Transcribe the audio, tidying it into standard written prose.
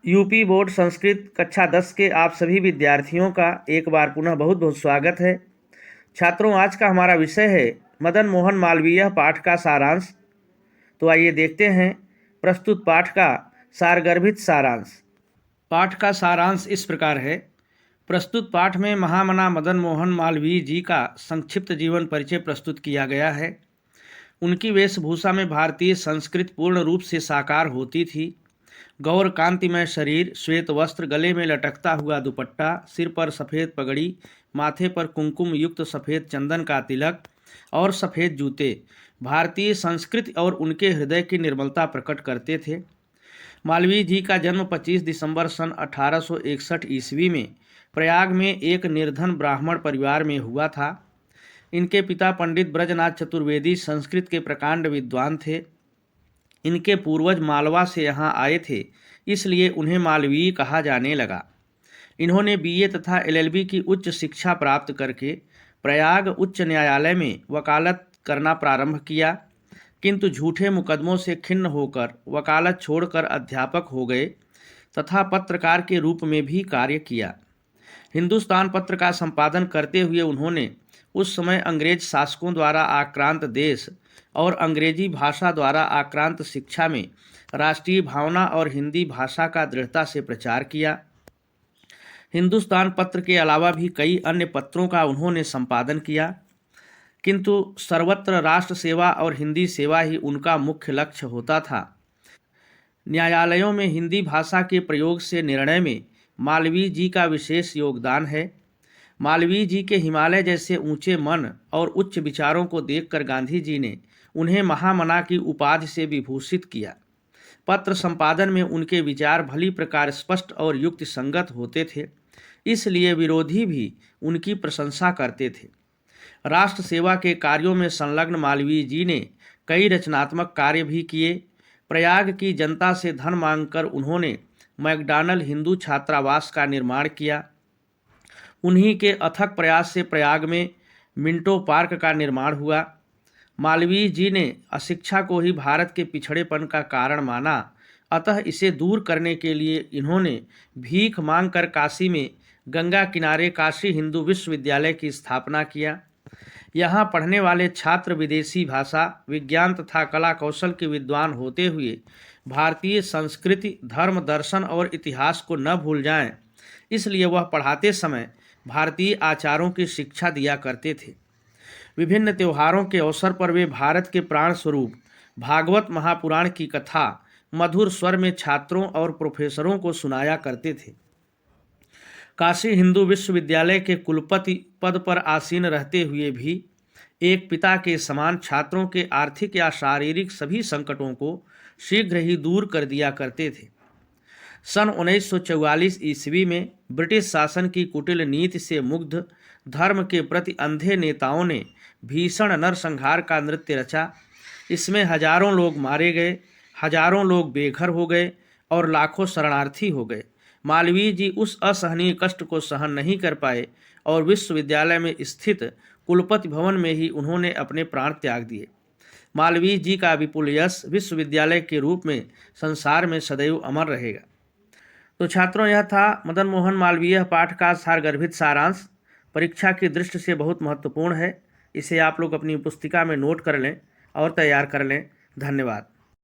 UP board Sanskrit कक्षा 10 के आप सभी विद्यार्थियों का एक बार पुनः बहुत बहुत स्वागत है। छात्रों, आज का हमारा विषय है मदन मोहन मालवीय पाठ का सारांश। तो आइए देखते हैं प्रस्तुत पाठ का सारगर्भित सारांश। पाठ का सारांश इस प्रकार है। प्रस्तुत पाठ में महामना मदन मोहन मालवीय जी का संक्षिप्त जीवन परिचय प्रस्तुत किया गया है। उनकी वेशभूषा में भारतीय संस्कृति पूर्ण रूप से साकार होती थी। गौर कांतिमय शरीर, श्वेत वस्त्र, गले में लटकता हुआ दुपट्टा, सिर पर सफ़ेद पगड़ी, माथे पर कुमकुम युक्त सफ़ेद चंदन का तिलक और सफ़ेद जूते भारतीय संस्कृति और उनके हृदय की निर्मलता प्रकट करते थे। मालवीय जी का जन्म 25 दिसंबर सन 1861 ईस्वी में प्रयाग में एक निर्धन ब्राह्मण परिवार में हुआ था। इनके पिता पंडित ब्रजनाथ चतुर्वेदी संस्कृत के प्रकांड विद्वान थे। इनके पूर्वज मालवा से यहाँ आए थे, इसलिए उन्हें मालवीय कहा जाने लगा। इन्होंने बीए तथा एलएलबी की उच्च शिक्षा प्राप्त करके प्रयाग उच्च न्यायालय में वकालत करना प्रारंभ किया, किंतु झूठे मुकदमों से खिन्न होकर वकालत छोड़कर अध्यापक हो गए तथा पत्रकार के रूप में भी कार्य किया। हिंदुस्तान पत्र का संपादन करते हुए उन्होंने उस समय अंग्रेज शासकों द्वारा आक्रांत देश और अंग्रेजी भाषा द्वारा आक्रांत शिक्षा में राष्ट्रीय भावना और हिंदी भाषा का दृढ़ता से प्रचार किया। हिंदुस्तान पत्र के अलावा भी कई अन्य पत्रों का उन्होंने संपादन किया, किंतु सर्वत्र राष्ट्र सेवा और हिंदी सेवा ही उनका मुख्य लक्ष्य होता था। न्यायालयों में हिंदी भाषा के प्रयोग से निर्णय में मालवीय जी का विशेष योगदान है। मालवीय जी के हिमालय जैसे ऊंचे मन और उच्च विचारों को देखकर गांधी जी ने उन्हें महामना की उपाधि से विभूषित किया। पत्र संपादन में उनके विचार भली प्रकार स्पष्ट और युक्ति संगत होते थे, इसलिए विरोधी भी उनकी प्रशंसा करते थे। राष्ट्र सेवा के कार्यों में संलग्न मालवीय जी ने कई रचनात्मक कार्य भी किए। प्रयाग की जनता से धन मांगकर उन्होंने मैकडॉनल्ड हिंदू छात्रावास का निर्माण किया। उन्हीं के अथक प्रयास से प्रयाग में मिंटो पार्क का निर्माण हुआ। मालवीय जी ने अशिक्षा को ही भारत के पिछड़ेपन का कारण माना, अतः इसे दूर करने के लिए इन्होंने भीख मांगकर काशी में गंगा किनारे काशी हिंदू विश्वविद्यालय की स्थापना किया। यहाँ पढ़ने वाले छात्र विदेशी भाषा, विज्ञान तथा कला कौशल के विद्वान होते हुए भारतीय संस्कृति, धर्म, दर्शन और इतिहास को न भूल जाएं, इसलिए वह पढ़ाते समय भारतीय आचारों की शिक्षा दिया करते थे। विभिन्न त्योहारों के अवसर पर वे भारत के प्राण स्वरूप भागवत महापुराण की कथा मधुर स्वर में छात्रों और प्रोफेसरों को सुनाया करते थे। काशी हिंदू विश्वविद्यालय के कुलपति पद पर आसीन रहते हुए भी एक पिता के समान छात्रों के आर्थिक या शारीरिक सभी संकटों को शीघ्र ही दूर कर दिया करते थे। सन 1944 ईस्वी में ब्रिटिश शासन की कुटिल नीति से मुग्ध धर्म के प्रति अंधे नेताओं ने भीषण नरसंहार का नृत्य रचा। इसमें हजारों लोग मारे गए, हजारों लोग बेघर हो गए और लाखों शरणार्थी हो गए। मालवीय जी उस असहनीय कष्ट को सहन नहीं कर पाए और विश्वविद्यालय में स्थित कुलपति भवन में ही उन्होंने अपने प्राण त्याग दिए। मालवीय जी का विपुल यश विश्वविद्यालय के रूप में संसार में सदैव अमर रहेगा। तो छात्रों, यह था मदन मोहन मालवीय पाठ का सारगर्भित सारांश। परीक्षा की दृष्टि से बहुत महत्वपूर्ण है। इसे आप लोग अपनी पुस्तिका में नोट कर लें और तैयार कर लें। धन्यवाद।